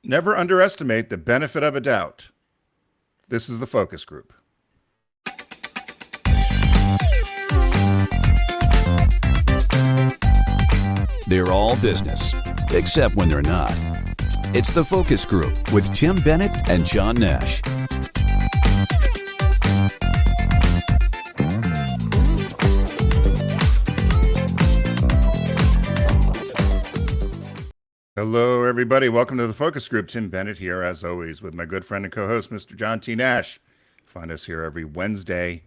Never underestimate the benefit of a doubt. This is the focus group. They're all business, except when they're not. It's the Focus Group with Tim Bennett and John Nash. Hello, everybody. Welcome to the Focus Group. Tim Bennett here, as always, with my good friend and co-host, Mr. John T. Nash. Find us here every Wednesday.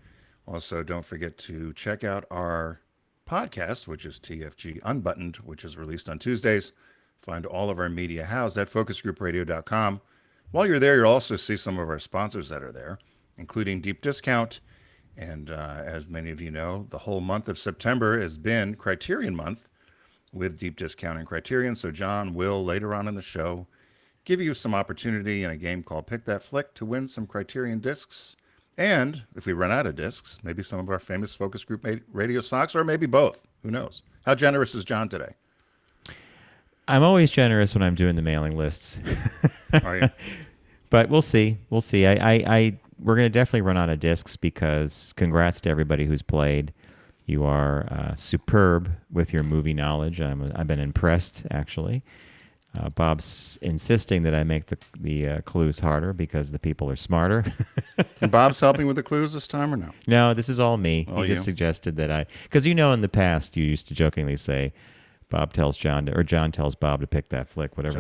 Also, don't forget to check out our podcast, which is TFG Unbuttoned, which is released on Tuesdays. Find all of our media housed at focusgroupradio.com. While you're there, you'll also see some of our sponsors that are there, including Deep Discount. And as many of you know, the whole month of September has been Criterion Month with Deep Discount and Criterion. So John will, later on in the show, give you some opportunity in a game called Pick That Flick to win some Criterion discs. And if we run out of discs, maybe some of our famous Focus Group radio socks, or maybe both. Who knows? How generous is John today? I'm always generous when I'm doing the mailing lists. Are you? But we'll see. We'll see. We're going to definitely run out of discs because congrats to everybody who's played. You are superb with your movie knowledge. I've been impressed, actually. Bob's insisting that I make the clues harder because the people are smarter. And Bob's helping with the clues this time or no? No, this is all me. All he just you? suggested that because in the past you used to jokingly say, Bob tells John or John tells Bob to pick that flick, whatever.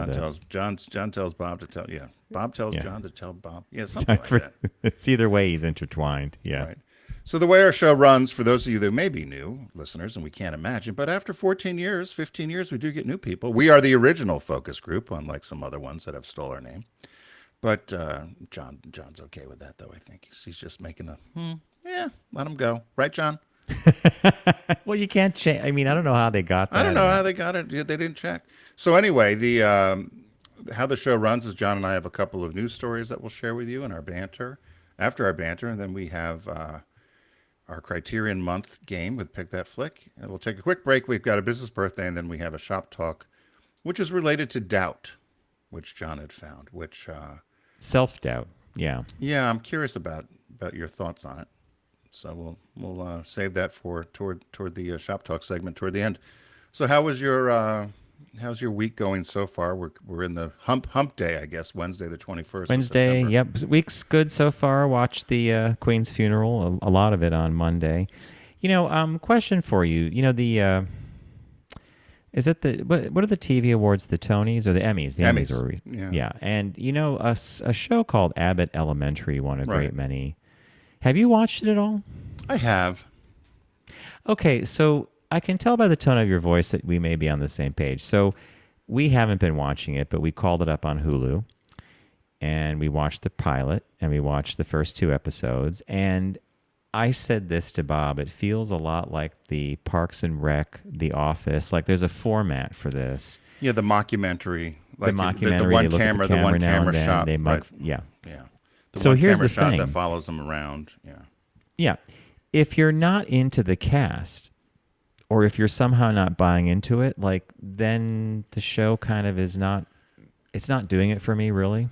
John tells Bob to tell. Yeah, Bob tells John to tell Bob. Yeah, something like that. It's either way he's intertwined. Yeah. Right. So the way our show runs, for those of you that may be new listeners, and we can't imagine, but after 14 years, 15 years, we do get new people. We are the original Focus Group, unlike some other ones that have stole our name. But John's okay with that, though, I think. He's just making let him go. Right, John? Well, you can't change. I mean, I don't know how they got that. I don't know how they got it. They didn't check. So anyway, how the show runs is John and I have a couple of news stories that we'll share with you in our banter, after our banter, and then we have our Criterion Month game with Pick That Flick. And we'll take a quick break. We've got a business birthday, and then we have a shop talk, which is related to doubt, which John had found, which... self-doubt, yeah. Yeah, I'm curious about your thoughts on it. So we'll save that for toward the shop talk segment toward the end. So how's your week going so far? We're in the hump day, I guess, Wednesday the 21st. Wednesday, yep. Week's good so far. Watched the Queen's funeral, a lot of it on Monday. Question for you. Is it what are the TV awards? The Tonys or the Emmys? The Emmys are yeah. And a show called Abbott Elementary won a great many. Have you watched it at all? I have. Okay, so I can tell by the tone of your voice that we may be on the same page. So we haven't been watching it, but we called it up on Hulu, and we watched the pilot, and we watched the first 2 episodes, and I said this to Bob, it feels a lot like the Parks and Rec, The Office, like there's a format for this. Yeah, the mockumentary. Like the mockumentary, the one camera shot. Yeah. So here's the shot thing. that follows them around. Yeah. Yeah. If you're not into the cast, or if you're somehow not buying into it, then the show kind of it's not doing it for me, really.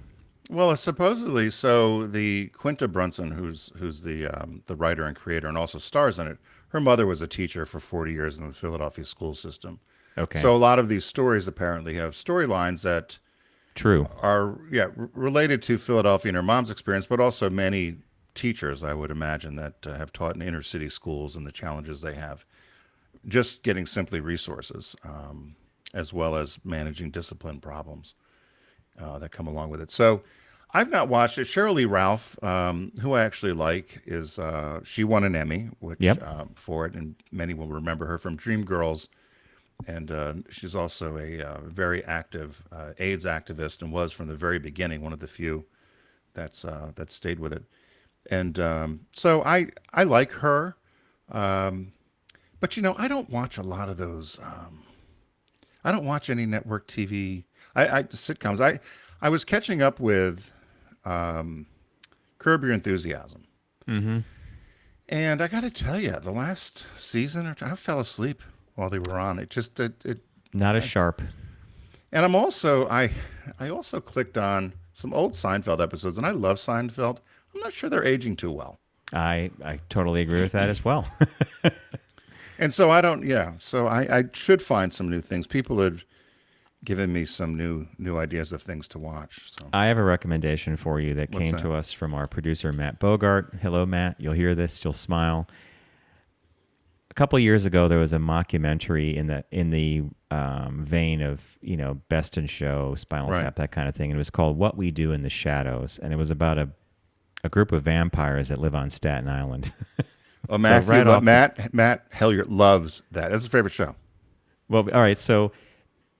Well, supposedly, so the Quinta Brunson, who's the writer and creator and also stars in it, her mother was a teacher for 40 years in the Philadelphia school system. Okay. So a lot of these stories apparently have storylines that are related to Philadelphia and her mom's experience, but also many teachers, I would imagine, that have taught in inner city schools and the challenges they have, just getting simply resources, as well as managing discipline problems that come along with it. So I've not watched it. Shirley Lee Ralph, who I actually like, she won an Emmy for it, and many will remember her from Dreamgirls. And she's also a very active AIDS activist, and was from the very beginning one of the few that stayed with it. And so I like her, but I don't watch a lot of those. I don't watch any network TV. Sitcoms. I was catching up with Curb Your Enthusiasm, and I got to tell you, the last season or two, I fell asleep while they were on. It just not as sharp. And I also clicked on some old Seinfeld episodes, and I love Seinfeld. I'm not sure they're aging too well. I totally agree with that as well. And so I should find some new things. People had given me some new ideas of things to watch. So I have a recommendation for you that What's came that? to us from our producer, Matt Bogart. Hello, Matt. You'll hear this. You'll smile. A couple of years ago, there was a mockumentary in the vein of, Best in Show, Spinal Right. Tap, that kind of thing. And it was called What We Do in the Shadows. And it was about a group of vampires that live on Staten Island. Oh, So Matthew, right off Matt Hellier loves that. That's his favorite show. Well, all right. So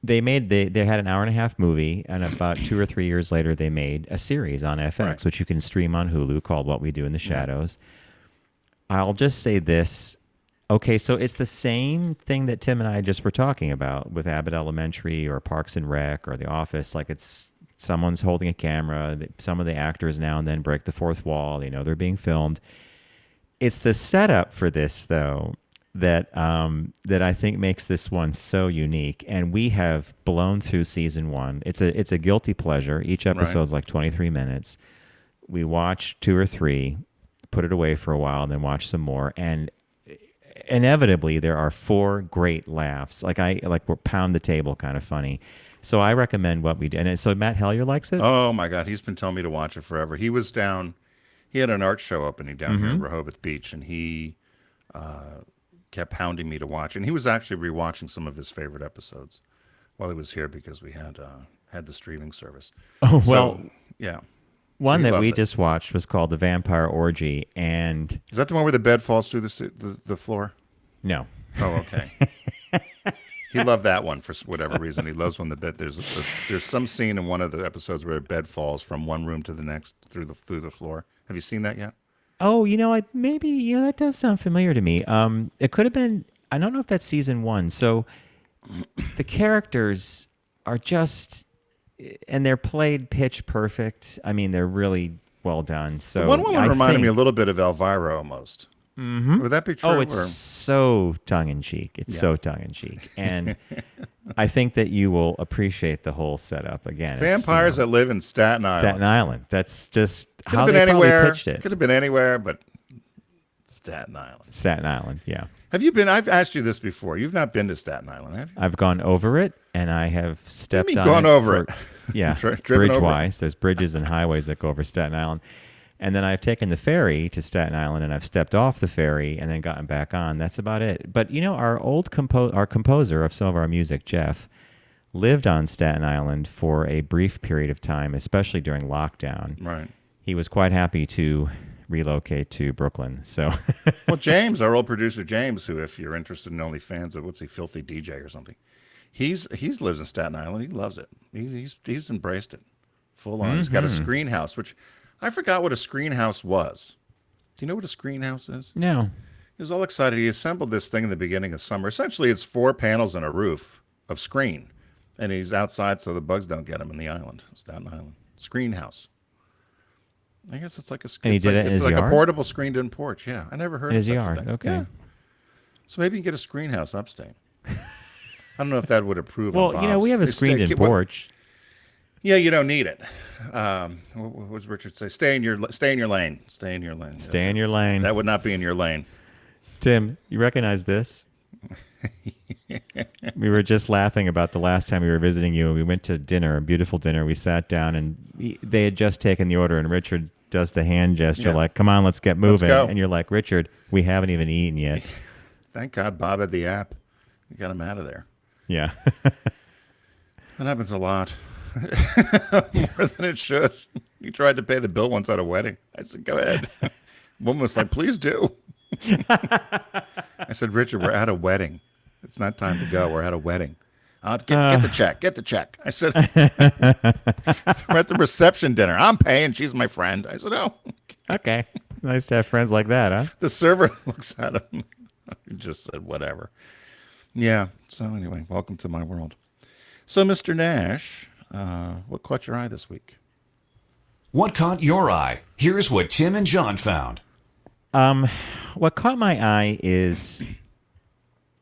they had an hour-and-a-half movie, and about 2 or 3 years later, they made a series on FX, Right. which you can stream on Hulu, called What We Do in the Shadows. I'll just say this. Okay, so it's the same thing that Tim and I just were talking about with Abbott Elementary or Parks and Rec or The Office. Like, it's someone's holding a camera. Some of the actors now and then break the fourth wall. They know they're being filmed. It's the setup for this, though, that I think makes this one so unique. And we have blown through season 1. It's a guilty pleasure. Each episode's like 23 minutes. We watch 2 or 3, put it away for a while, and then watch some more. And inevitably, there are 4 great laughs. We're pound the table kind of funny. So I recommend What We Do. And so Matt Hellier likes it? Oh my God, he's been telling me to watch it forever. He was down. He had an art show opening down here in Rehoboth Beach, and he kept hounding me to watch. And he was actually rewatching some of his favorite episodes while he was here because we had the streaming service. Oh, So, well, yeah. one He that loves we it. just watched was called The Vampire Orgy. And Is that the one where the bed falls through the floor? no. Oh, okay. He loved that one for whatever reason. He loves when the bed. There's some scene in one of the episodes where a bed falls from one room to the next through the floor. Have you seen that yet? Oh, maybe that does sound familiar to me. It could have been. I don't know if that's season 1. So the characters are just, and they're played pitch perfect. I mean, they're really well done. So The one woman I reminded me a think- little bit of Elvira almost. Mm-hmm. Would that be true? Oh, it's so tongue in cheek. It's so tongue in cheek, and I think that you will appreciate the whole setup. Again, it's, Vampires that live in Staten Island. Staten Island. That's just Could how have they been probably anywhere. pitched it. Could have been anywhere, but Staten Island. Staten Island. Yeah. Have you been? I've asked you this before. You've not been to Staten Island, have you? I've gone over it, and I have stepped mean on gone it. over it? Yeah, Driven over it? bridge-wise. There's bridges and highways that go over Staten Island. And then I've taken the ferry to Staten Island, and I've stepped off the ferry and then gotten back on. That's about it. But, our our composer of some of our music, Jeff, lived on Staten Island for a brief period of time, especially during lockdown. Right. He was quite happy to relocate to Brooklyn. So, Well, James, our old producer James, who, if you're interested in OnlyFans, of what's he, Filthy DJ or something, he's lives in Staten Island. He loves it. He's embraced it full on. He's got a screen house, which I forgot what a screen house was. Do you know what a screen house is? no. He was all excited. He assembled this thing in the beginning of summer. Essentially, it's 4 panels and a roof of screen, and he's outside so the bugs don't get him in the island, Staten Island. Screen house. I guess it's like a. And he did it in it's his like yard? a portable screened-in porch. Yeah, I never heard In of his such a yard. thing. Okay. Yeah. So maybe you can get a screen house upstate. I don't know if that would approve. Well, of Bob's. we have a They stay- screened-in well, porch. Yeah, you don't need it. What does Richard say? Stay in your lane. Stay in your lane. Stay in your lane. That would not be in your lane. Tim, you recognize this? We were just laughing about the last time we were visiting you. We went to dinner, a beautiful dinner. We sat down, and they had just taken the order, and Richard does the hand gesture Yeah. like, come on, let's get moving. go. And you're like, Richard, we haven't even eaten yet. Thank God Bob had the app. You got him out of there. Yeah. That happens a lot. More than it should. He tried to pay the bill once at a wedding. I said, go ahead. Woman was like, please do. I said, Richard, we're at a wedding. It's not time to go. We're at a wedding. Get the check. Get the check. I said, we're at the reception dinner. I'm paying. She's my friend. I said, oh. Okay. Nice to have friends like that, huh? The server looks at him. He just said, whatever. Yeah. So anyway, welcome to my world. So, Mr. Nash, what caught your eye this week? What caught your eye? Here's what Tim and John found. What caught my eye is,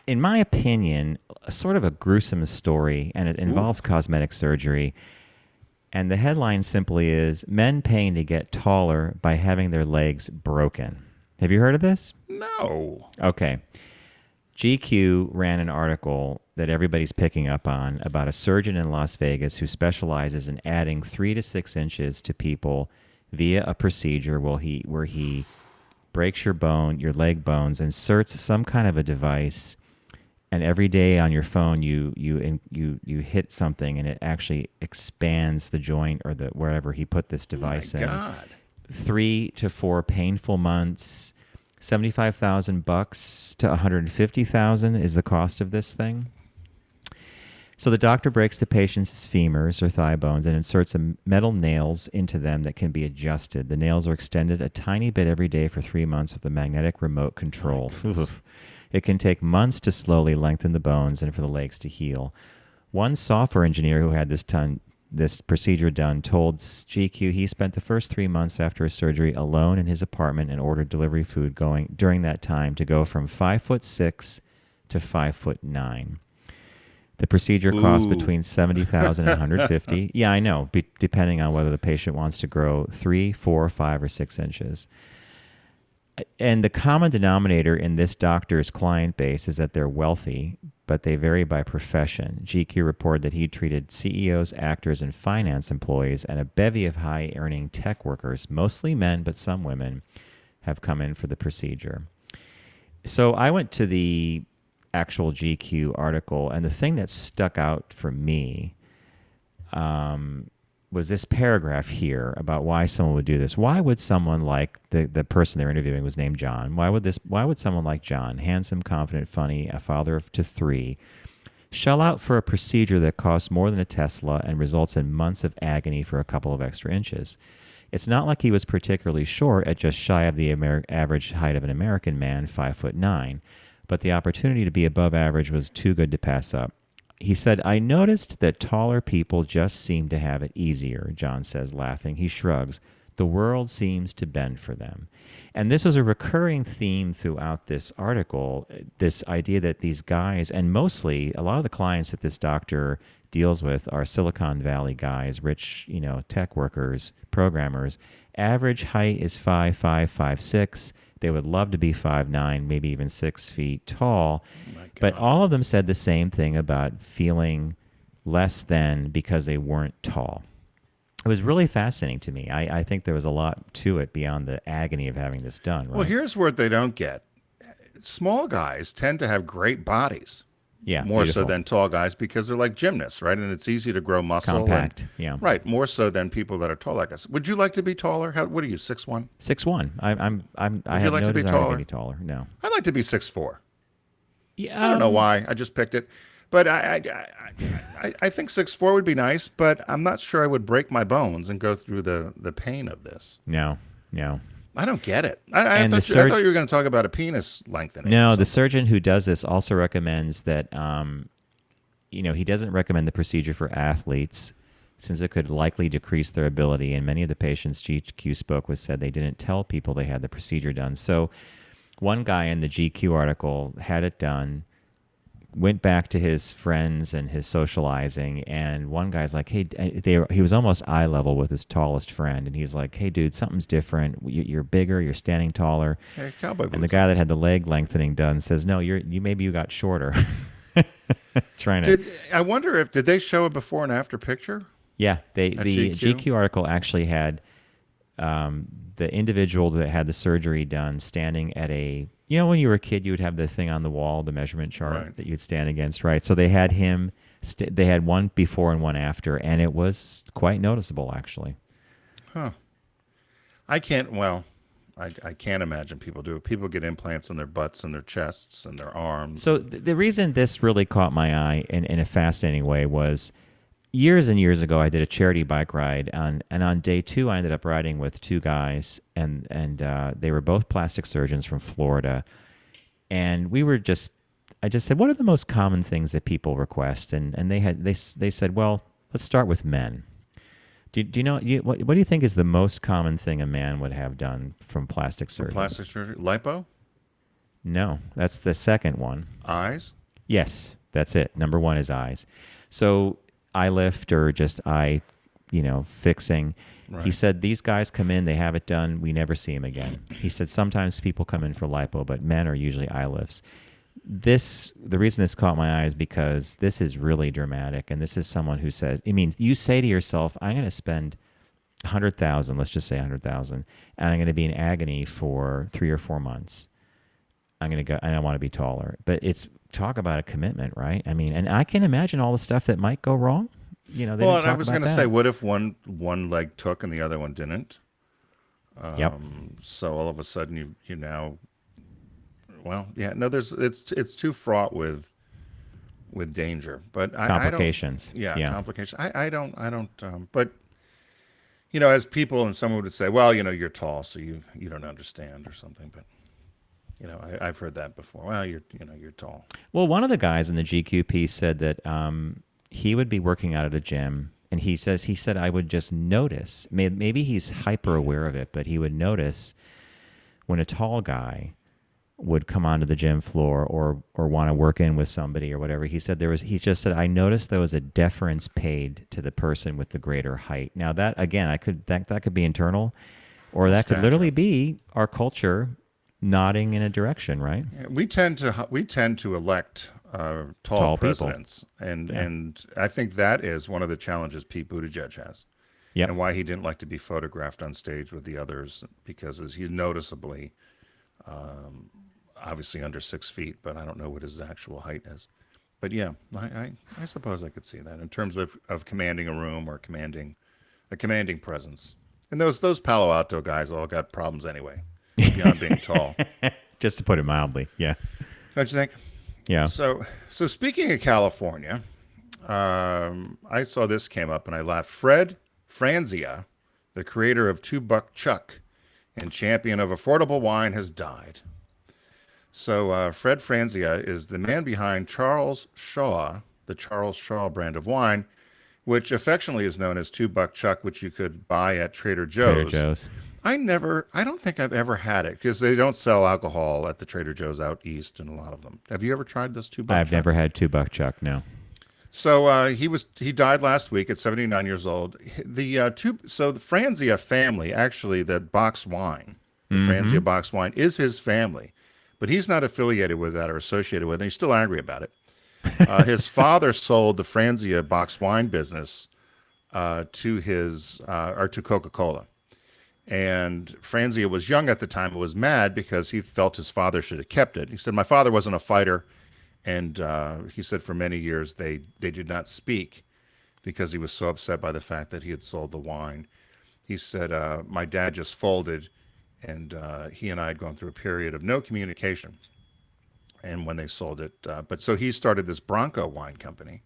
in my opinion, sort of a gruesome story, and it involves cosmetic surgery. And the headline simply is, men paying to get taller by having their legs broken. Have you heard of this? No. Okay. GQ ran an article that everybody's picking up on about a surgeon in Las Vegas who specializes in adding 3 to 6 inches to people via a procedure where he breaks your leg bones, inserts some kind of a device, and every day on your phone you hit something and it actually expands the joint or wherever he put this device in. God. 3 to 4 painful months. $75,000 to $150,000 is the cost of this thing. So the doctor breaks the patient's femurs or thigh bones and inserts metal nails into them that can be adjusted. The nails are extended a tiny bit every day for 3 months with a magnetic remote control. It can take months to slowly lengthen the bones and for the legs to heal. One software engineer who had this procedure done told GQ he spent the first 3 months after his surgery alone in his apartment and ordered delivery food during that time to go from 5'6" to 5'9". The procedure costs between $70,000 and $150,000. Yeah, I know, depending on whether the patient wants to grow 3, 4, 5, or 6 inches. And the common denominator in this doctor's client base is that they're wealthy, but they vary by profession. GQ reported that he treated CEOs, actors, and finance employees, and a bevy of high-earning tech workers, mostly men, but some women, have come in for the procedure. So I went to the actual GQ article, and the thing that stuck out for me was this paragraph here about why someone would do this. Why would someone like the person they're interviewing was named John? Why would someone like John, handsome, confident, funny, a father to 3, shell out for a procedure that costs more than a Tesla and results in months of agony for a couple of extra inches? It's not like he was particularly short at just shy of the average height of an American man, 5'9", but the opportunity to be above average was too good to pass up. He said, "I noticed that taller people just seem to have it easier," John says, laughing. He shrugs. "The world seems to bend for them." And this was a recurring theme throughout this article, this idea that these guys, and mostly a lot of the clients that this doctor deals with are Silicon Valley guys, rich, tech workers, programmers. Average height is 5'5", 5'6". They would love to be 5'9", maybe even 6 feet tall. But all of them said the same thing about feeling less than because they weren't tall. It was really fascinating to me. I think there was a lot to it beyond the agony of having this done. Right? Well, here's what they don't get. Small guys tend to have great bodies. Yeah, more beautiful. so than tall guys because they're like gymnasts, right? And it's easy to grow muscle. Compact, yeah. Right, more so than people that are tall like us. Would you like to be taller? What are you, 6'1"? 6'1". I have like no to be desire taller? to be taller. No. I'd like to be 6'4". Yeah, I don't know why. I just picked it. But I think 6'4" would be nice, but I'm not sure I would break my bones and go through the pain of this. No. I don't get it. I thought you were going to talk about a penis lengthening. No, the surgeon who does this also recommends that, he doesn't recommend the procedure for athletes since it could likely decrease their ability. And many of the patients GQ spoke with said they didn't tell people they had the procedure done. So one guy in the GQ article had it done, went back to his friends and his socializing, and one guy's like, "Hey," he was almost eye level with his tallest friend, and he's like, "Hey, dude, something's different. You're bigger. You're standing taller." Hey, cowboy boots. And the guy that had the leg lengthening done says, "No, maybe you got shorter." I wonder did they show a before and after picture? Yeah, the GQ article actually had the individual that had the surgery done standing at when you were a kid, you would have the thing on the wall, the measurement chart that you'd stand against, right? So they had him, they had one before and one after, and it was quite noticeable, actually. Huh. I can't imagine people do it. People get implants in their butts and their chests and their arms. So the reason this really caught my eye in a fascinating way was years and years ago, I did a charity bike ride, and on day 2, I ended up riding with 2 guys, and they were both plastic surgeons from Florida, and I just said, what are the most common things that people request? And they said, well, let's start with men. Do you know what do you think is the most common thing a man would have done from plastic surgery? Plastic surgery, lipo? No, that's the second one. Eyes? Yes. That's it. Number one is eyes. So eye lift or just eye, fixing. Right. He said these guys come in, they have it done, we never see them again. He said sometimes people come in for lipo, but men are usually eye lifts. The reason this caught my eye is because this is really dramatic, and this is someone who says, you say to yourself, I'm going to spend 100,000, let's just say 100,000, and I'm going to be in agony for 3 or 4 months. I'm going to go, and I want to be taller. But it's talk about a commitment, right? And I can imagine all the stuff that might go wrong. Well, and I was going to say, what if one leg took and the other one didn't? Yep. So all of a sudden you now, well, yeah, no, it's too fraught with danger, but complications. I don't, complications. I don't, but as people, and someone would say, well, you're tall, so you don't understand or something, but I've heard that before. Well, you're tall. Well, one of the guys in the GQ piece said that he would be working out at a gym, and he said I would just notice. Maybe he's hyper aware of it, but he would notice when a tall guy would come onto the gym floor or want to work in with somebody or whatever. He just said I noticed there was a deference paid to the person with the greater height. Now that again, that could be internal, or that could literally be our culture nodding in a direction, right? Yeah, we tend to elect tall presidents, and I think that is one of the challenges Pete Buttigieg has, and why he didn't like to be photographed on stage with the others, because he's noticeably, obviously under 6 feet, but I don't know what his actual height is. But yeah, I suppose I could see that in terms of commanding a room or commanding presence. And those Palo Alto guys all got problems anyway, beyond being tall. Just to put it mildly, yeah. Don't you think? Yeah. So speaking of California, I saw this came up and I laughed. Fred Franzia, the creator of $2 Chuck and champion of affordable wine, has died. So Fred Franzia is the man behind Charles Shaw, the Charles Shaw brand of wine, which affectionately is known as $2 Chuck, which you could buy at Trader Joe's. I don't think I've ever had it, because they don't sell alcohol at the Trader Joe's out east in a lot of them. Have you ever tried this $2 Chuck? I've never had $2 Chuck, no. So he died last week at 79 years old. The Franzia family, actually, the box wine, the Franzia box wine is his family, but he's not affiliated with that or associated with it. He's still angry about it. His father sold the Franzia box wine business to Coca-Cola. And Franzia was young at the time and was mad because he felt his father should have kept it. He said, my father wasn't a fighter. And he said for many years they did not speak because he was so upset by the fact that he had sold the wine. He said, my dad just folded, and he and I had gone through a period of no communication. And when they sold it, but so he started this Bronco wine company.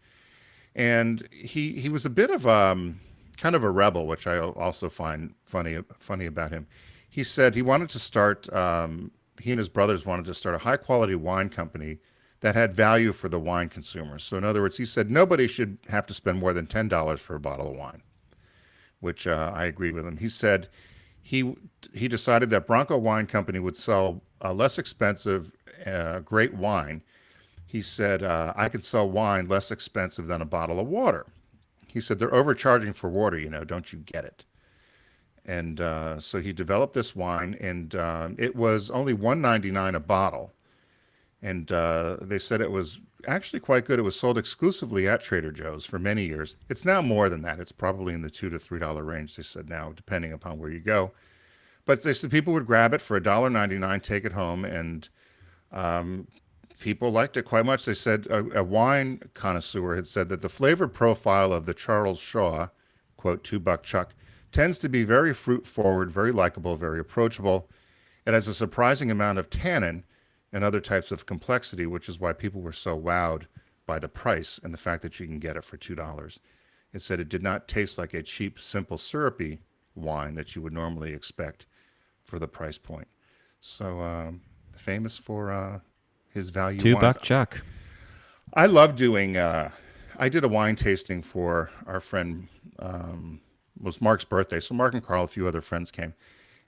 And he was a bit of kind of a rebel, which I also find funny about him. He said he wanted to start, he and his brothers wanted to start a high quality wine company that had value for the wine consumers. So in other words, he said nobody should have to spend more than $10 for a bottle of wine, which I agreed with him. He said he decided that Bronco Wine Company would sell less expensive, great wine. He said, I could sell wine less expensive than a bottle of water. He said, they're overcharging for water, don't you get it? And so he developed this wine, and it was only $1.99 a bottle. And they said it was actually quite good. It was sold exclusively at Trader Joe's for many years. It's now more than that. It's probably in the $2 to $3 range, they said now, depending upon where you go. But they said people would grab it for $1.99, take it home, and people liked it quite much. They said a wine connoisseur had said that the flavor profile of the Charles Shaw, quote, $2 Chuck, tends to be very fruit-forward, very likable, very approachable. It has a surprising amount of tannin and other types of complexity, which is why people were so wowed by the price and the fact that you can get it for $2. It said it did not taste like a cheap, simple, syrupy wine that you would normally expect for the price point. So famous for his value $2 wines. Chuck. I love doing, I did a wine tasting for our friend, was Mark's birthday. So Mark and Carl, a few other friends came.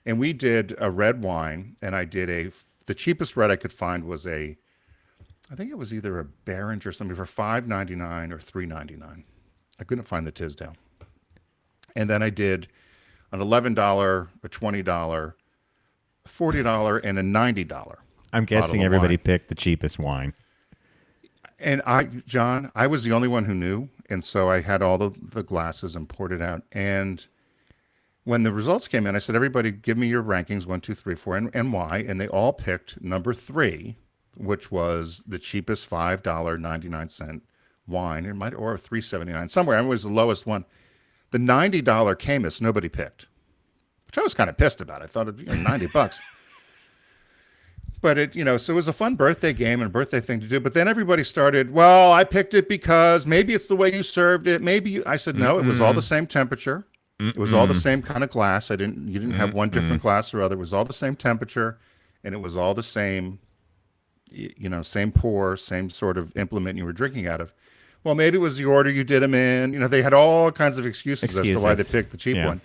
And we did a red wine, and I did the cheapest red I could find was a I think it was either a Behringer or something for $5.99 or $3.99. I couldn't find the Tisdale. And then I did an $11, a $20, a $40, and a $90. I'm guessing everybody picked the cheapest wine. And John, I was the only one who knew. And so I had all the glasses and poured it out. And when the results came in, I said, everybody give me your rankings, 1, 2, 3, 4, and why. And they all picked number 3, which was the cheapest $5.99 wine. It might, or $3.79, somewhere. It was the lowest one. The $90 Caymus, nobody picked, which I was kind of pissed about. I thought it'd be $90. But so it was a fun birthday game and birthday thing to do. But then everybody started, well, I picked it because maybe it's the way you served it. I said, no, it was all the same temperature. It was all the same kind of glass. You didn't have one different glass or other. It was all the same temperature, and it was all the same, same pour, same sort of implement you were drinking out of. Well, maybe it was the order you did them in. They had all kinds of excuses as to why they picked the cheap one.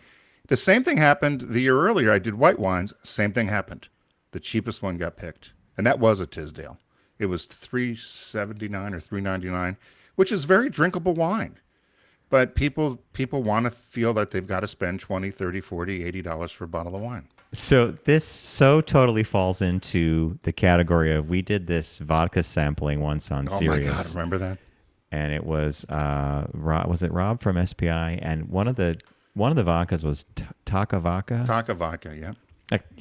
The same thing happened the year earlier. I did white wines. Same thing happened. The cheapest one got picked, and that was a Tisdale. It was $3.79 or $3.99, which is very drinkable wine. But people want to feel that they've got to spend $20, $30, $40, $80 for a bottle of wine. So this so totally falls into the category of, we did this vodka sampling once on Sirius. Oh my God, remember that? And it was Rob from SPI, and one of the vodkas was Taka Vodka. Taka Vodka, yeah.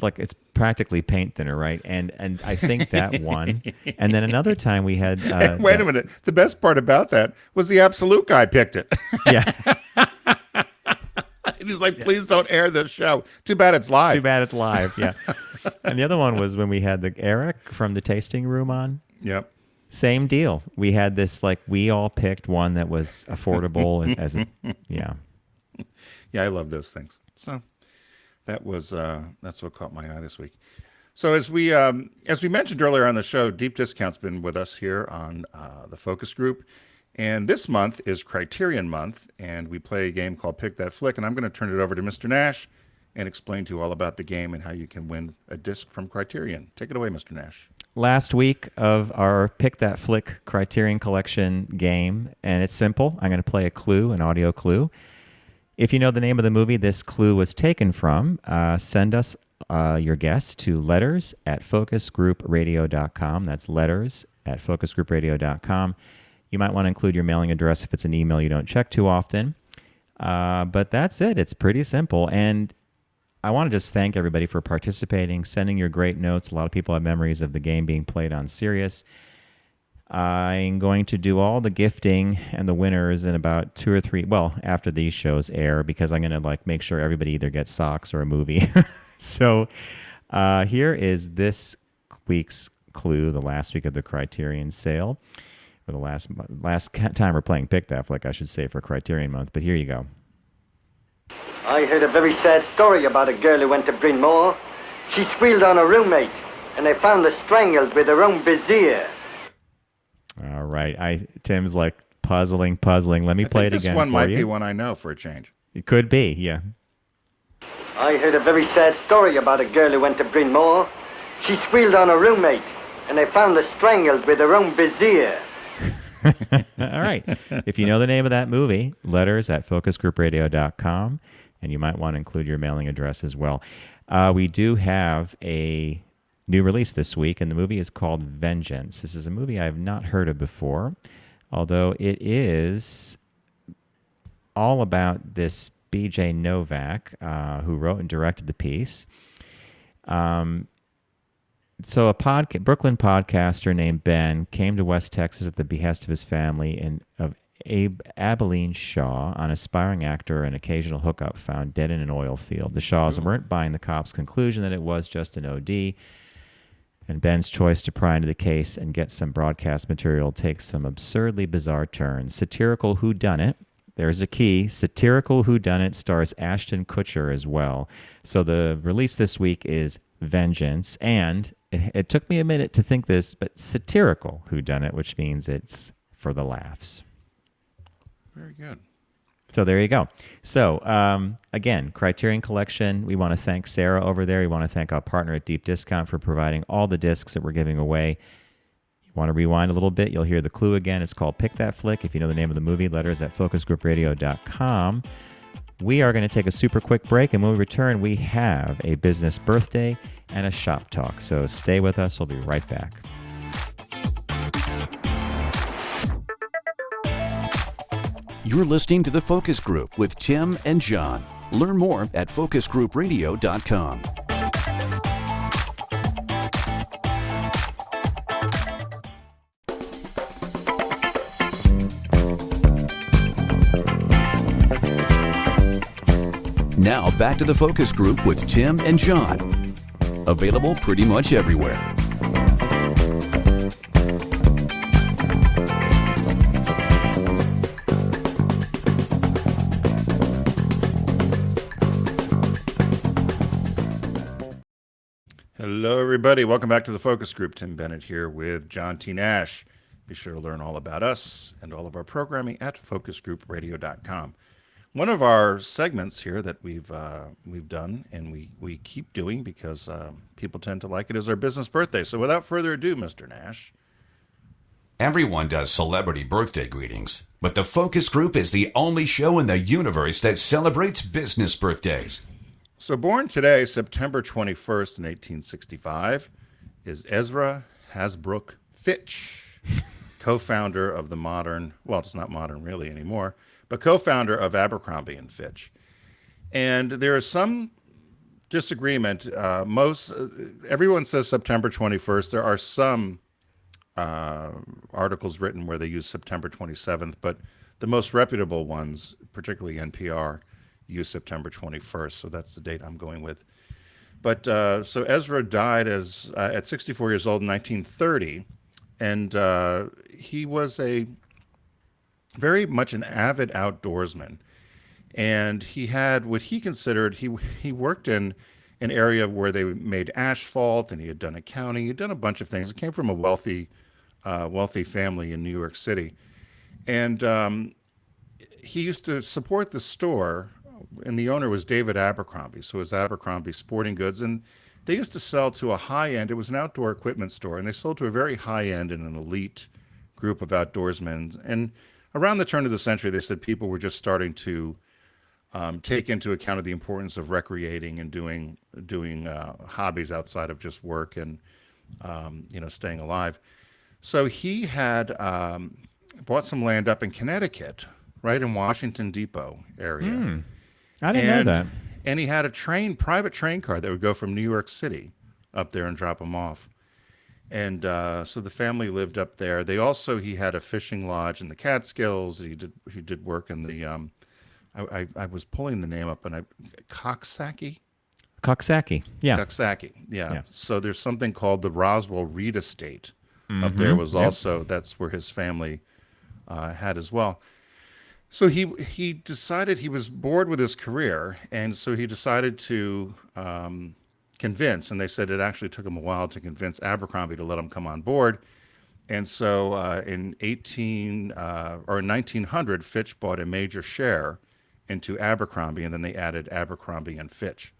Like it's practically paint thinner, right? And I think that won. And then another time we had wait a minute. The best part about that was the Absolute guy picked it. Yeah. He's like, please don't air this show. Too bad it's live. Yeah. And the other one was when we had the Eric from the tasting room on. Yep. Same deal. We had this, we all picked one that was affordable yeah. Yeah, I love those things. So that was that's what caught my eye this week. So as we mentioned earlier on the show, Deep Discount's been with us here on the Focus Group, and this month is Criterion Month, and we play a game called Pick That Flick, and I'm going to turn it over to Mr. Nash and explain to you all about the game and how you can win a disc from Criterion. Take it away, Mr. Nash. Last week of our Pick That Flick Criterion Collection game, and it's simple. I'm going to play a clue, an audio clue. If you know the name of the movie this clue was taken from, send us your guess to letters@focusgroupradio.com. That's letters@focusgroupradio.com. You might want to include your mailing address if it's an email you don't check too often. But that's it. It's pretty simple. And I want to just thank everybody for participating, sending your great notes. A lot of people have memories of the game being played on Sirius. I'm going to do all the gifting and the winners in about 2 or 3, after these shows air, because I'm going to make sure everybody either gets socks or a movie. So here is this week's clue, the last week of the Criterion sale, or the last time we're playing Pick That Flick, I should say, for Criterion Month. But here you go. I heard a very sad story about a girl who went to Bryn Mawr. She squealed on her roommate, and they found her strangled with her own brassiere. All right. Tim's puzzling. Let me play it again for you. This one might be one I know for a change. It could be, yeah. I heard a very sad story about a girl who went to Bryn Mawr. She squealed on her roommate, and they found her strangled with her own brassiere. All right. If you know the name of that movie, letters@focusgroupradio.com, and you might want to include your mailing address as well. We do have a new release this week, and the movie is called Vengeance. This is a movie I have not heard of before, although it is all about this B.J. Novak, who wrote and directed the piece. So a Brooklyn podcaster named Ben came to West Texas at the behest of his family and of Abilene Shaw, an aspiring actor and occasional hookup, found dead in an oil field. The Shaws weren't buying the cops' conclusion that it was just an OD, and Ben's choice to pry into the case and get some broadcast material takes some absurdly bizarre turns. Satirical whodunit. There's a key. Satirical whodunit stars Ashton Kutcher as well. So the release this week is Vengeance, and it took me a minute to think this, but satirical whodunit, which means it's for the laughs. Very good. So there you go. So again, Criterion Collection, we want to thank Sarah over there. We want to thank our partner at Deep Discount for providing all the discs that we're giving away. Want to rewind a little bit? You'll hear the clue again. It's called Pick That Flick. If you know the name of the movie, letters at focusgroupradio.com. We are going to take a super quick break, and when we return, we have a business birthday and a shop talk. So stay with us. We'll be right back. You're listening to The Focus Group with Tim and John. Learn more at focusgroupradio.com. Now back to The Focus Group with Tim and John. Available pretty much everywhere. Hello, everybody. Welcome back to the Focus Group. Tim Bennett here with John T. Nash. Be sure to learn all about us and all of our programming at focusgroupradio.com. One of our segments here that we've done and we keep doing because people tend to like it is our business birthday. So without further ado, Mr. Nash. Everyone does celebrity birthday greetings, but the Focus Group is the only show in the universe that celebrates business birthdays. So born today, September 21st in 1865, is Ezra Fitch, co-founder of the modern, well, it's not modern really anymore, but co-founder of Abercrombie and Fitch. And there is some disagreement. Everyone says September 21st. There are some articles written where they use September 27th, but the most reputable ones, particularly NPR, use September 21st. So that's the date I'm going with. But so Ezra died at 64 years old in 1930, and he was very much an avid outdoorsman. And he had what he considered, he worked in an area where they made asphalt, and he had done accounting. He had done a bunch of things. He came from a wealthy family in New York City. And he used to support the store, and the owner was David Abercrombie. So it was Abercrombie Sporting Goods. And they used to sell to a high-end, it was an outdoor equipment store, and they sold to a very high-end and an elite group of outdoorsmen. And around the turn of the century, they said people were just starting to take into account of the importance of recreating and doing hobbies outside of just work and staying alive. So he had bought some land up in Connecticut, right in Washington Depot area. I didn't know that. And he had a private train car that would go from New York City up there and drop him off. And so the family lived up there. He had a fishing lodge in the Catskills. He did work in the I was pulling the name up, and Coxsackie, yeah. Coxsackie, yeah. So there's something called the Roswell Reed Estate up there. Was also that's where his family had as well. So he decided he was bored with his career, and so he decided to convince, and they said it actually took him a while to convince Abercrombie to let him come on board. And so in 1900, Fitch bought a major share into Abercrombie, and then they added Abercrombie and Fitch.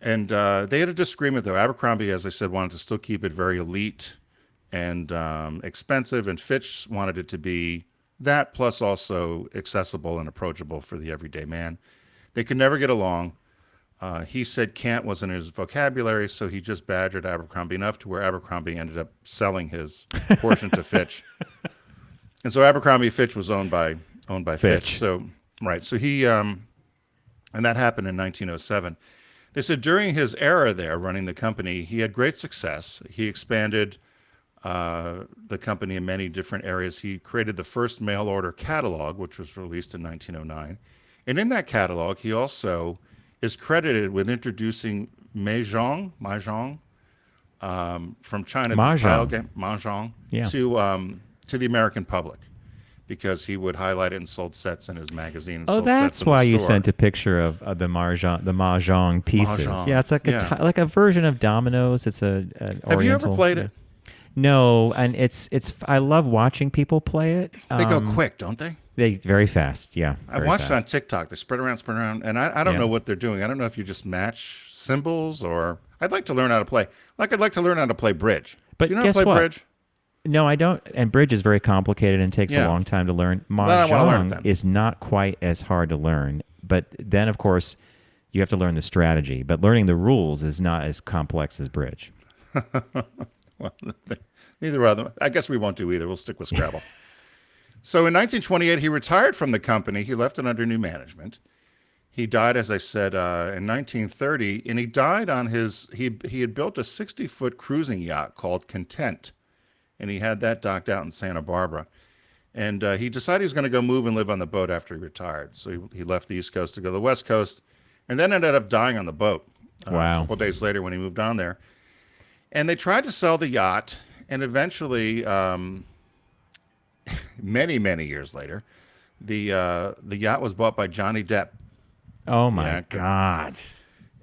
And they had a disagreement, though. Abercrombie, as I said, wanted to still keep it very elite and expensive, and Fitch wanted it to be that, plus also accessible and approachable for the everyday man. They could never get along. He said can't wasn't in his vocabulary, so he just badgered Abercrombie enough to where Abercrombie ended up selling his portion to Fitch. And so Abercrombie Fitch was owned by Fitch. So he and that happened in 1907. They said during his era there running the company, he had great success. He expanded the company in many different areas. He created the first mail order catalog, which was released in 1909. And in that catalog, he also is credited with introducing Mahjong from China, the tile game, Mahjong, to the American public, because he would highlight it and sold sets in his magazine. And That's why you sent a picture of the Mahjong pieces. Mahjong. Yeah, it's like a version of dominoes. It's an oriental. Have you ever played it? No, and it's. I love watching people play it. They go quick, don't they? They very fast, yeah. I've watched it on TikTok. They spread around, and I don't know what they're doing. I don't know if you just match symbols or. I'd like to learn how to play. I'd like to learn how to play bridge. But you know guess how to play what? bridge? No, I don't. And bridge is very complicated and takes a long time to learn. I wanna learn it Mahjong then. is not quite as hard to learn, but then of course you have to learn the strategy. But learning the rules is not as complex as bridge. Well, neither of them. I guess we won't do either. We'll stick with Scrabble. So in 1928, he retired from the company. He left it under new management. He died, as I said, in 1930, and he died on he had built a 60-foot cruising yacht called Content, and he had that docked out in Santa Barbara. And he decided he was going to go move and live on the boat after he retired. So he left the East Coast to go to the West Coast, and then ended up dying on the boat. Wow. A couple of days later when he moved on there. And they tried to sell the yacht, and eventually, many, many years later, the yacht was bought by Johnny Depp. Oh my God!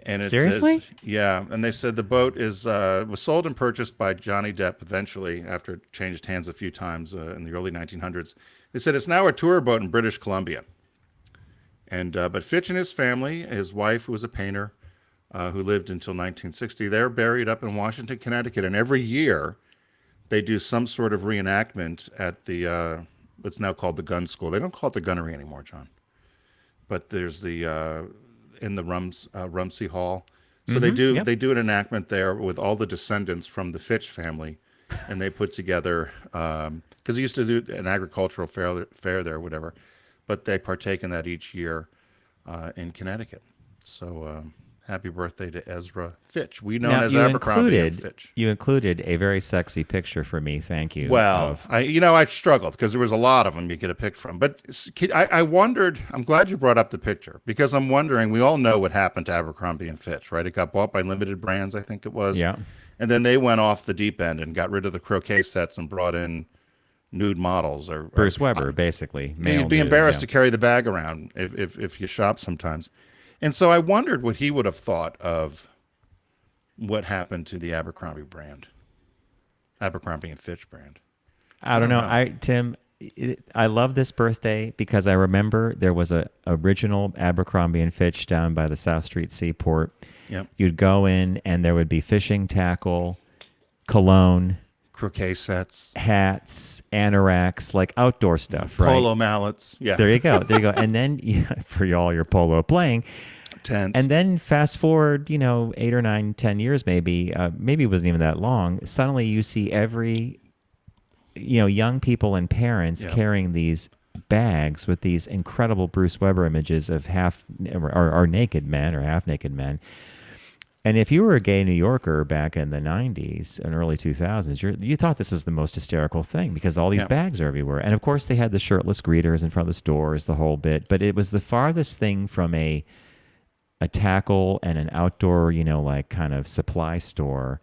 And Seriously? Yeah. And they said the boat was sold and purchased by Johnny Depp eventually after it changed hands a few times in the early 1900s. They said it's now a tour boat in British Columbia. And but Fitch and his family, his wife, who was a painter, who lived until 1960, they're buried up in Washington, Connecticut. And every year they do some sort of reenactment at the what's now called the gun school. They don't call it the gunnery anymore, John. But there's the in the Rumsey Hall. So they do an enactment there with all the descendants from the Fitch family, and they put together because they used to do an agricultural fair there, whatever. But they partake in that each year in Connecticut. So happy birthday to Ezra Fitch. We know as Abercrombie and Fitch. You included a very sexy picture for me. Thank you. Well, I struggled because there was a lot of them you could have picked from. But I wondered, I'm glad you brought up the picture because I'm wondering, we all know what happened to Abercrombie and Fitch, right? It got bought by Limited Brands, I think it was. Yeah. And then they went off the deep end and got rid of the croquet sets and brought in nude models. Or Bruce Weber, basically. You'd be embarrassed to carry the bag around if you shop sometimes. And so I wondered what he would have thought of what happened to the Abercrombie brand, Abercrombie and Fitch brand. I don't know. Tim, I love this birthday because I remember there was a original Abercrombie and Fitch down by the South Street Seaport. Yep. You'd go in and there would be fishing tackle, cologne, croquet sets, hats, anoraks, like outdoor stuff, right? Polo mallets. Yeah. There you go. And then for all your polo playing. Tents. And then fast forward, 8 or 9, 10 years maybe it wasn't even that long. Suddenly you see every, young people and parents carrying these bags with these incredible Bruce Weber images of half or naked men or half naked men. And if you were a gay New Yorker back in the 90s and early 2000s, you thought this was the most hysterical thing because all these bags are everywhere. And of course they had the shirtless greeters in front of the stores, the whole bit. But it was the farthest thing from a tackle and an outdoor, like kind of supply store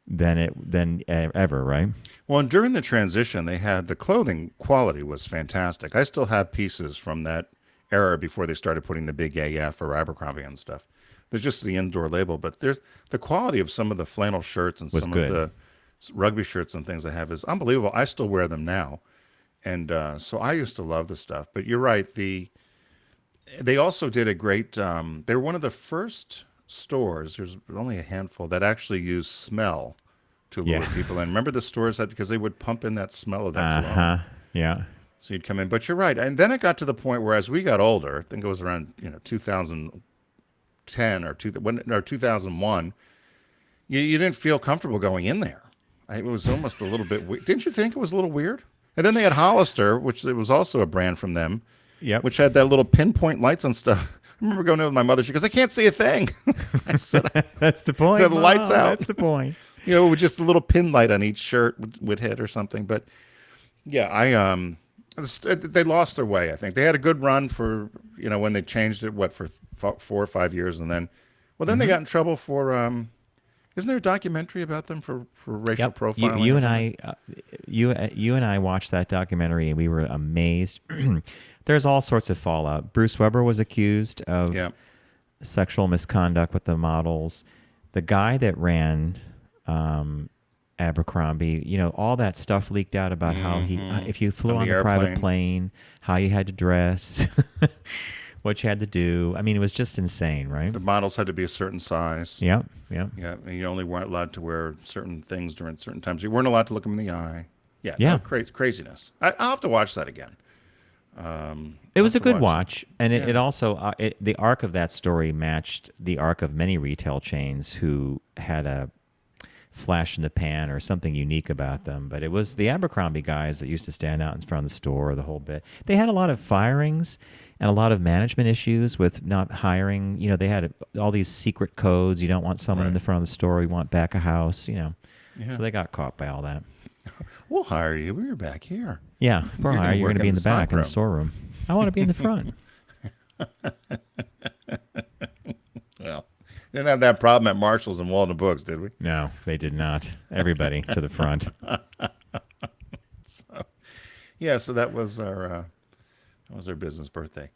than ever, right? Well, and during the transition, they had the clothing quality was fantastic. I still have pieces from that era before they started putting the big AF or Abercrombie and stuff. There's just the indoor label, but there's the quality of some of the flannel shirts and some of the rugby shirts and things I have is unbelievable. I still wear them now. And so I used to love the stuff. But you're right. They also did a great, they were one of the first stores, there's only a handful, that actually used smell to lure people in. Remember the stores had, because they would pump in that smell of that cologne. Yeah. So you'd come in. But you're right. And then it got to the point where as we got older, I think it was around 2010 or 2001, you didn't feel comfortable going in there. It was almost a little bit weird. Didn't you think it was a little weird? And then they had Hollister, which it was also a brand from them, which had that little pinpoint lights and stuff. I remember going in with my mother. She goes, "I can't see a thing." I said, "That's the point. The lights out. That's the point." With just a little pin light on each shirt would hit or something. But yeah, they lost their way. I think they had a good run for when they changed it. For 4 or 5 years, and then, they got in trouble for. Isn't there a documentary about them for racial profiling? You and I watched that documentary, and we were amazed. There's all sorts of fallout. Bruce Weber was accused of sexual misconduct with the models. The guy that ran Abercrombie, all that stuff leaked out about how if you flew on the private plane, how you had to dress, what you had to do. I mean, it was just insane, right? The models had to be a certain size. Yeah. And you only weren't allowed to wear certain things during certain times. You weren't allowed to look them in the eye. Yeah. Yeah. No, craziness. I'll have to watch that again. It was a good watch, and Yeah. it also the arc of that story matched the arc of many retail chains who had a flash in the pan or something unique about them. But it was the Abercrombie guys that used to stand out in front of the store the whole bit. They had a lot of firings and a lot of management issues with not hiring. You know, they had all these secret codes. You don't want someone in the front of the store. You want back of house, you know. Yeah. So they got caught by all that. We'll hire you. We're back here. Yeah, we're gonna you're work going to be in in the the back in the stockroom. storeroom. I want to be in the front. Well, didn't have that problem at Marshall's and Walden Books, did we? No, they did not. Everybody to the front. So that was our business birthday.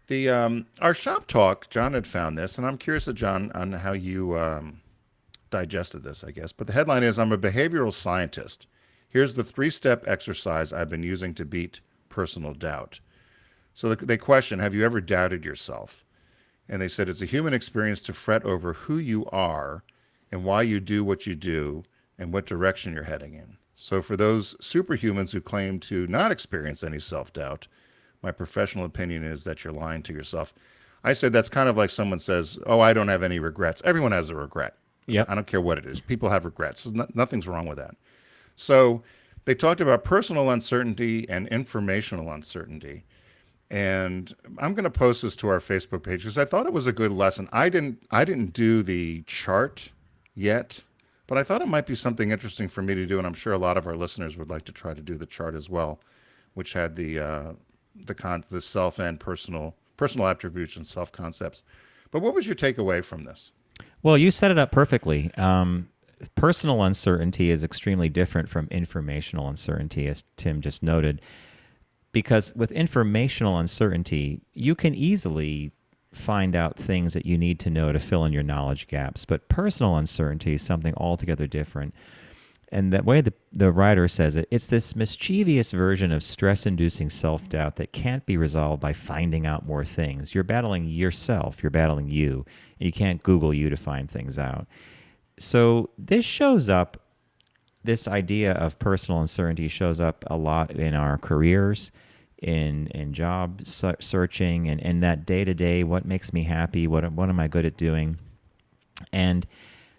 The our shop talk, John had found this, and I'm curious, John, on how you digested this, I guess. But the headline is, I'm a behavioral scientist. Here's the 3-step exercise I've been using to beat personal doubt. So they question, have you ever doubted yourself? And they said, it's a human experience to fret over who you are and why you do what you do and what direction you're heading in. So for those superhumans who claim to not experience any self-doubt, my professional opinion is that you're lying to yourself. I said that's kind of like someone says, oh, I don't have any regrets. Everyone has a regret. Yep. I don't care what it is. People have regrets. Nothing's wrong with that. So they talked about personal uncertainty and informational uncertainty. And I'm going to post this to our Facebook page because I thought it was a good lesson. I didn't do the chart yet, but I thought it might be something interesting for me to do, and I'm sure a lot of our listeners would like to try to do the chart as well, which had the self and personal attributes and self concepts. But what was your takeaway from this? Well, you set it up perfectly. Personal uncertainty is extremely different from informational uncertainty, as Tim just noted. Because with informational uncertainty, you can easily find out things that you need to know to fill in your knowledge gaps. But personal uncertainty is something altogether different. And the way the writer says it, it's this mischievous version of stress-inducing self-doubt that can't be resolved by finding out more things. You're battling yourself. You're battling you. And you can't Google you to find things out. So this shows up. This idea of personal uncertainty shows up a lot in our careers, in job searching, and that day-to-day, what makes me happy, what am I good at doing? And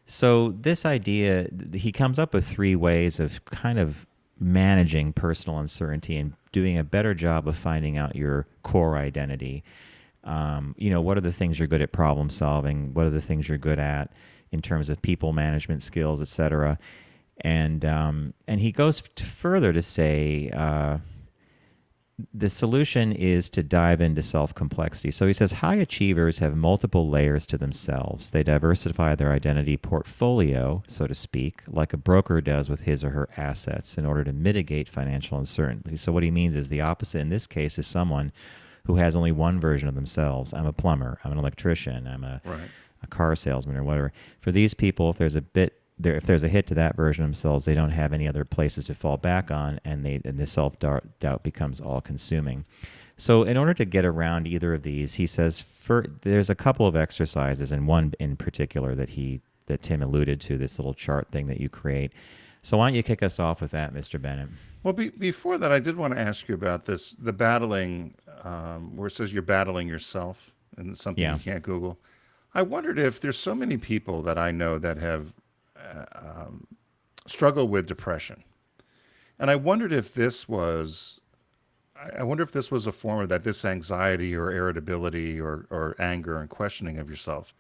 so this idea, he comes up with 3 ways of kind of managing personal uncertainty and doing a better job of finding out your core identity. What are the things you're good at problem solving? What are the things you're good at in terms of people management skills, et cetera? And he goes further to say the solution is to dive into self-complexity. So he says high achievers have multiple layers to themselves. They diversify their identity portfolio, so to speak, like a broker does with his or her assets in order to mitigate financial uncertainty. So what he means is the opposite in this case is someone who has only one version of themselves. I'm a plumber. I'm an electrician. I'm a car salesman or whatever. For these people, if there's a hit to that version of themselves, they don't have any other places to fall back on, and the self-doubt becomes all-consuming. So in order to get around either of these, he says there's a couple of exercises, and one in particular that Tim alluded to, this little chart thing that you create. So why don't you kick us off with that, Mr. Bennett? Well, before that, I did want to ask you about this, the battling, where it says you're battling yourself, and it's something you can't Google. I wondered if there's so many people that I know that have struggle with depression, and I wondered if this was a form of that, this anxiety or irritability or anger and questioning of yourself.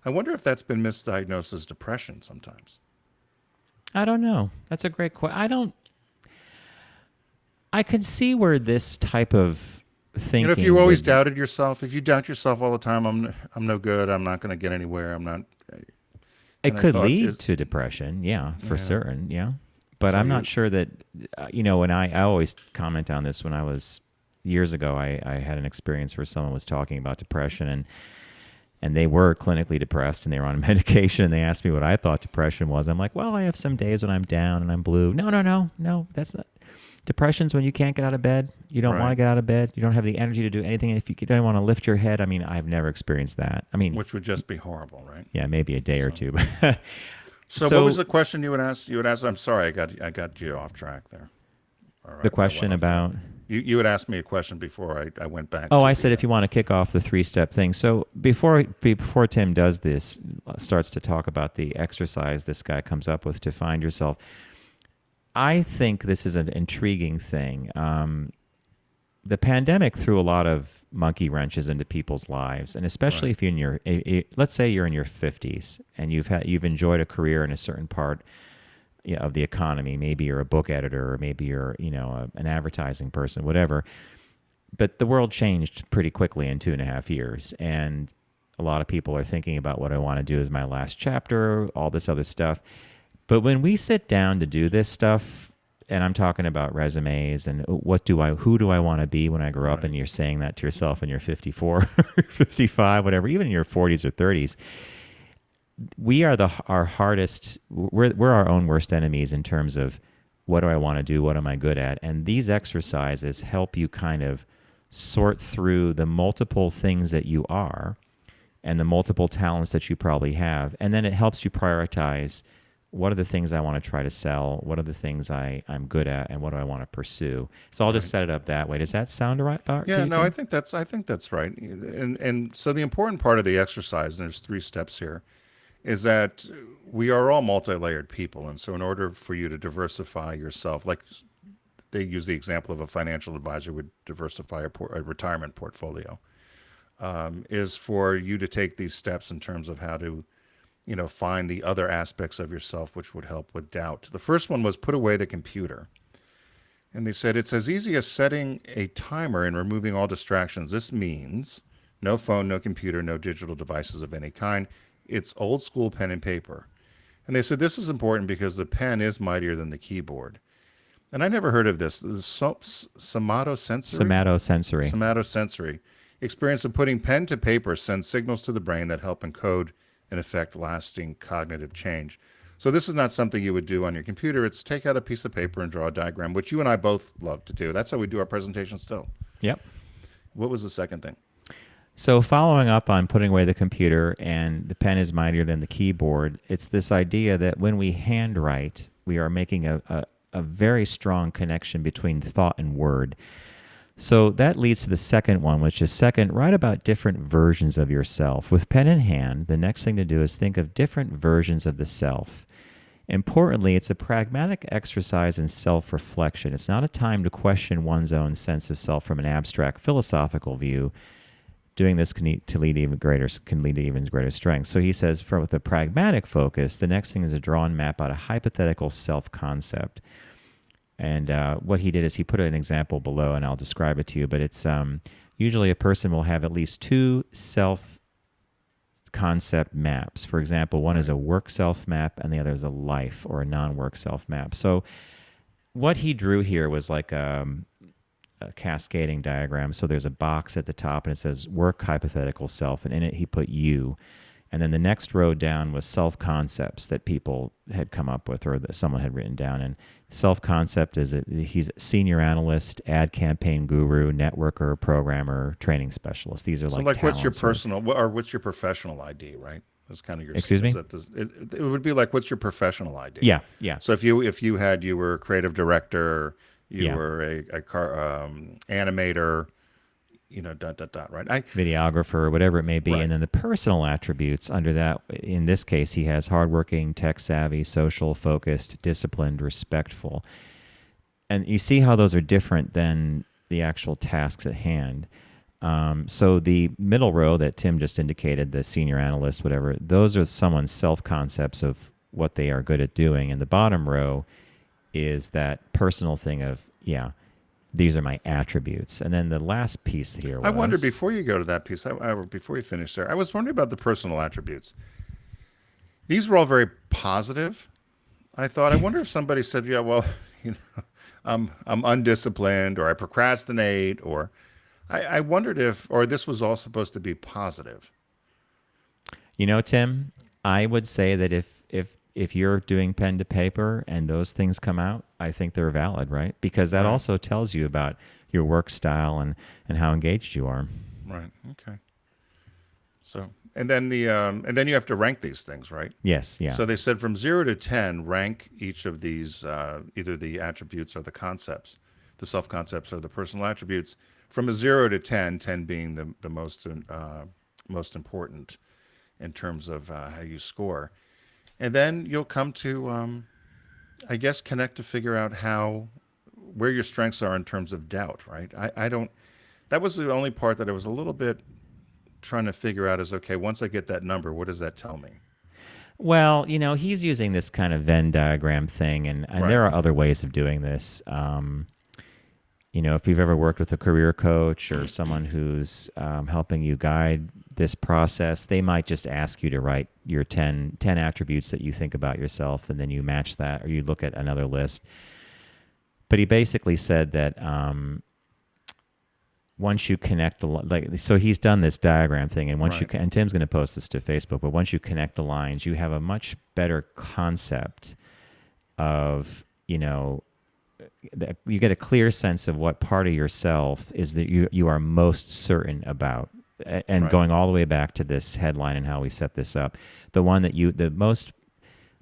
I wonder if that's been misdiagnosed as depression sometimes. I don't know. That's a great question. I could see where this type of thinking. If you always doubted yourself, if you doubt yourself all the time, I'm no good. I'm not going to get anywhere. I'm not. It could lead to depression, for certain, But I'm not sure that, when I always comment on this. When I was years ago, I had an experience where someone was talking about depression, and they were clinically depressed, and they were on medication, and they asked me what I thought depression was. I'm like, well, I have some days when I'm down and I'm blue. No, that's not. Depression's when you can't get out of bed. You don't want to get out of bed. You don't have the energy to do anything. If you don't want to lift your head, I've never experienced that. Which would just be horrible, right? Yeah, maybe a day or two. So what was the question you would ask? I'm sorry, I got you off track there. All right, The question about... You had asked me a question before I went back. Oh, I said if you want to kick off the 3-step thing. So before Tim does this, starts to talk about the exercise this guy comes up with to find yourself, I think this is an intriguing thing. The pandemic threw a lot of monkey wrenches into people's lives, and especially if you're in your, let's say you're in your 50s and you've enjoyed a career in a certain part of the economy. Maybe you're a book editor, or maybe you're an advertising person, whatever. But the world changed pretty quickly in 2.5 years, and a lot of people are thinking about what I want to do as my last chapter, all this other stuff. But when we sit down to do this stuff, and I'm talking about resumes and who do I want to be when I grow up, and you're saying that to yourself when you're 54 or 55, whatever, even in your 40s or 30s, we are our hardest, we're our own worst enemies in terms of what do I want to do, what am I good at, and these exercises help you kind of sort through the multiple things that you are and the multiple talents that you probably have, and then it helps you prioritize what are the things I want to try to sell, what are the things I'm good at, and what do I want to pursue. So I'll just set it up that way. Does that sound right about Yeah, to you, no, Tim? I think that's right. And so the important part of the exercise, and there's 3 steps here, is that we are all multi-layered people. And so in order for you to diversify yourself, like they use the example of a financial advisor would diversify a retirement portfolio, is for you to take these steps in terms of how to, find the other aspects of yourself which would help with doubt. The first one was put away the computer. And they said it's as easy as setting a timer and removing all distractions. This means no phone, no computer, no digital devices of any kind. It's old school pen and paper. And they said this is important because the pen is mightier than the keyboard. And I never heard of this. The somatosensory? Somatosensory experience of putting pen to paper sends signals to the brain that help encode and affect lasting cognitive change. So this is not something you would do on your computer. It's take out a piece of paper and draw a diagram, which you and I both love to do. That's how we do our presentations still. Yep. What was the second thing? So following up on putting away the computer and the pen is mightier than the keyboard, it's this idea that when we handwrite, we are making a very strong connection between thought and word. So that leads to the second one, which is write about different versions of yourself. With pen in hand, the next thing to do is think of different versions of the self. Importantly, it's a pragmatic exercise in self-reflection. It's not a time to question one's own sense of self from an abstract philosophical view. Doing this can lead to even greater strength. So he says, with a pragmatic focus, the next thing is to draw and map out a hypothetical self-concept. And what he did is he put an example below, and I'll describe it to you. But it's usually a person will have at least 2 self-concept maps. For example, one is a work self map, and the other is a life or a non-work self map. So what he drew here was like a cascading diagram. So there's a box at the top, and it says work hypothetical self, and in it he put you. And then the next row down was self-concepts that people had come up with or that someone had written down. And self-concept is he's a senior analyst, ad campaign guru, networker, programmer, training specialist. These are like what's your talents what's your professional ID, right? That's kind of your. Excuse me? It would be like, what's your professional ID? Yeah. So if you were a creative director, you were a animator, right? Videographer, whatever it may be. Right. And then the personal attributes under that, in this case, he has hardworking, tech-savvy, social, focused, disciplined, respectful. And you see how those are different than the actual tasks at hand. So the middle row that Tim just indicated, the senior analyst, whatever, those are someone's self-concepts of what they are good at doing. And the bottom row is that personal thing of, these are my attributes. And then the last piece here was... I wonder, before you go to that piece, before you finish there, I was wondering about the personal attributes. These were all very positive, I thought. I wonder if somebody said, I'm undisciplined, or I procrastinate, or... I wondered or this was all supposed to be positive. Tim, I would say that if you're doing pen to paper and those things come out, I think they're valid, right? Because that also tells you about your work style and how engaged you are. Right. Okay. So, and then you have to rank these things, right? Yes. Yeah. So they said from 0 to 10, rank each of these, either the attributes or the concepts. the self-concepts or the personal attributes, from a 0 to 10, 10 being the most important in terms of how you score. And then you'll come to, I guess, connect to figure out where your strengths are in terms of doubt, right? That was the only part that I was a little bit trying to figure out is, okay, once I get that number, what does that tell me? Well, he's using this kind of Venn diagram thing, and there are other ways of doing this. If you've ever worked with a career coach or someone who's helping you guide this process, they might just ask you to write your 10 attributes that you think about yourself, and then you match that, or you look at another list. But he basically said that once you connect so he's done this diagram thing, and once and Tim's going to post this to Facebook, but once you connect the lines, you have a much better concept of, you get a clear sense of what part of yourself is that you are most certain about. And going all the way back to this headline and how we set this up, the one that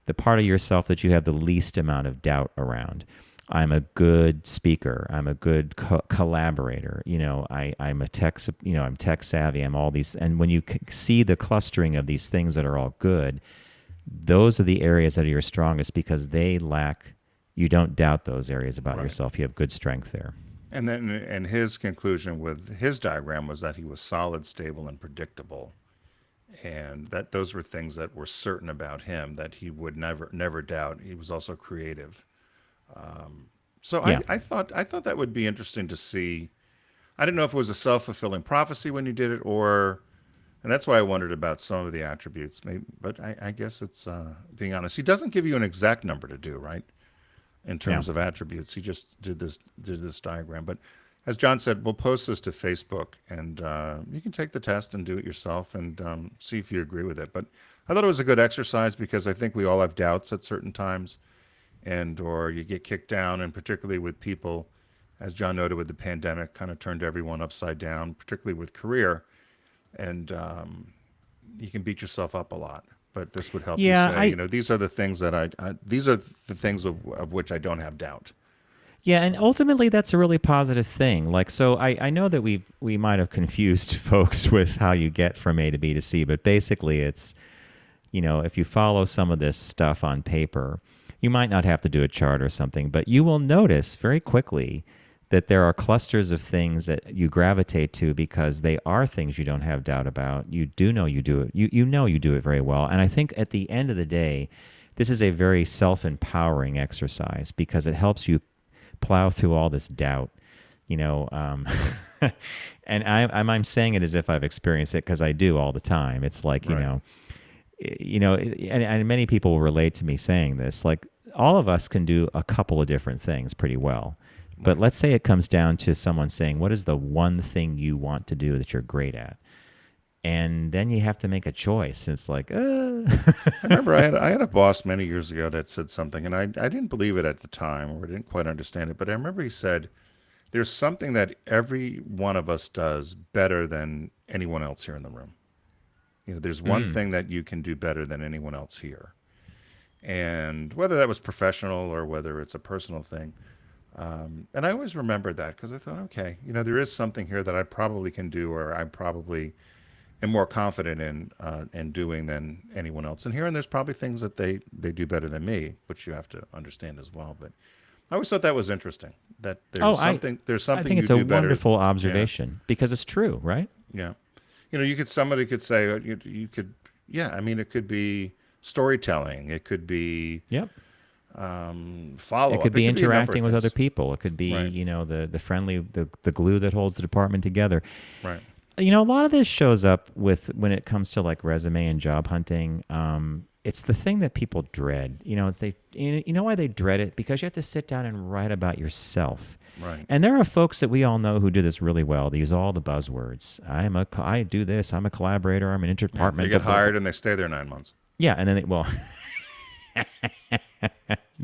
the part of yourself that you have the least amount of doubt around. I'm a good speaker. I'm a good collaborator. I'm a tech. I'm tech savvy. I'm all these. And when you see the clustering of these things that are all good, those are the areas that are your strongest because they lack. You don't doubt those areas about yourself. You have good strength there. And then, and his conclusion with his diagram was that he was solid, stable, and predictable, and that those were things that were certain about him that he would never doubt. He was also creative. I thought that would be interesting to see. I didn't know if it was a self-fulfilling prophecy when you did it, and that's why I wondered about some of the attributes. But I guess it's being honest. He doesn't give you an exact number to do, right? In terms of attributes, he just did this diagram. But as John said, we'll post this to Facebook, and you can take the test and do it yourself and see if you agree with it. But I thought it was a good exercise because I think we all have doubts at certain times. Or you get kicked down, and particularly with people, as John noted, with the pandemic, kind of turned everyone upside down, particularly with career, and you can beat yourself up a lot. But this would help you say, these are the things that these are the things of which I don't have doubt. Yeah, and ultimately that's a really positive thing. So I know that we might have confused folks with how you get from A to B to C, but basically it's, if you follow some of this stuff on paper, you might not have to do a chart or something, but you will notice very quickly that there are clusters of things that you gravitate to because they are things you don't have doubt about. You do know you do it. You know you do it very well. And I think at the end of the day, this is a very self-empowering exercise because it helps you plow through all this doubt. And I'm saying it as if I've experienced it because I do all the time. It's like, and many people will relate to me saying this, like all of us can do a couple of different things pretty well. But let's say it comes down to someone saying, what is the one thing you want to do that you're great at? And then you have to make a choice. It's like, I remember I had a boss many years ago that said something, and I didn't believe it at the time, or I didn't quite understand it. But I remember he said, there's something that every one of us does better than anyone else here in the room. There's one thing that you can do better than anyone else here. And whether that was professional or whether it's a personal thing. And I always remembered that because I thought, okay, there is something here that I probably can do, or I probably am more confident in doing than anyone else in here. And there's probably things that they do better than me, which you have to understand as well. But I always thought that was interesting, that there's something I think it's a wonderful observation because it's true, right? Yeah. Somebody could say, you could, it could be storytelling. It could be follow-up. It could be interacting with other people. It could be, the friendly, the glue that holds the department together. Right. A lot of this shows up when it comes to like resume and job hunting. It's the thing that people dread. You know why they dread it? Because you have to sit down and write about yourself. Right. And there are folks that we all know who do this really well. They use all the buzzwords. I do this. I'm a collaborator. I'm an interdepartmental. They get hired and they stay there 9 months. Yeah, and then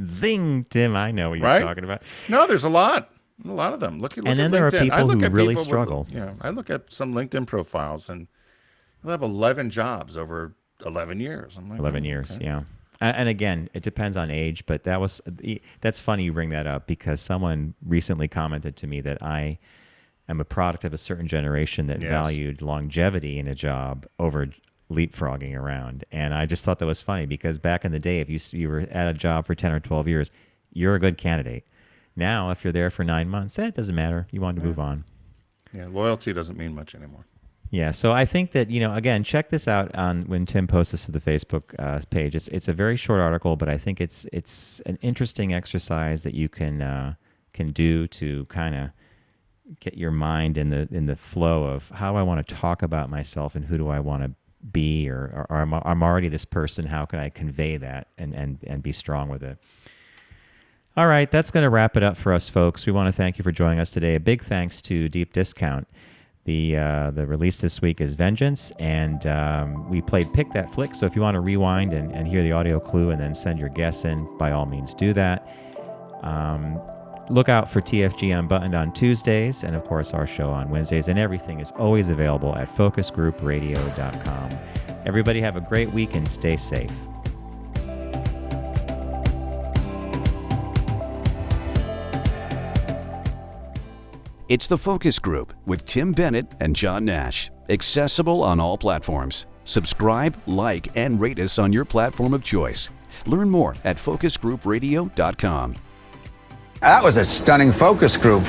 zing, Tim. I know what you're talking about. No, there's a lot of them. Look and at then LinkedIn. there are people who really struggle. I look at some LinkedIn profiles and they'll have 11 jobs over 11 years. I'm like, 11 years, okay. yeah. And again, it depends on age, but that's funny you bring that up, because someone recently commented to me that I am a product of a certain generation that valued longevity in a job over leapfrogging around. And I just thought that was funny, because back in the day, if you were at a job for 10 or 12 years, you're a good candidate. Now, if you're there for 9 months, it doesn't matter. You want to move on. Yeah, loyalty doesn't mean much anymore. Yeah, so I think that, again, check this out on when Tim posts this to the Facebook page. It's a very short article, but I think it's an interesting exercise that you can do to kind of get your mind in the flow of how I want to talk about myself and who do I want to be, or I'm already this person. How can I convey that and be strong with it? All right, that's going to wrap it up for us, folks. We want to thank you for joining us today. A big thanks to Deep Discount. The release this week is Vengeance, and we played Pick That Flick, so if you want to rewind and hear the audio clue and then send your guess in, by all means do that. Look out for TFG Unbuttoned on Tuesdays, and of course our show on Wednesdays, and everything is always available at focusgroupradio.com. Everybody have a great week and stay safe. It's The Focus Group with Tim Bennett and John Nash. Accessible on all platforms. Subscribe, like, and rate us on your platform of choice. Learn more at focusgroupradio.com. That was a stunning focus group.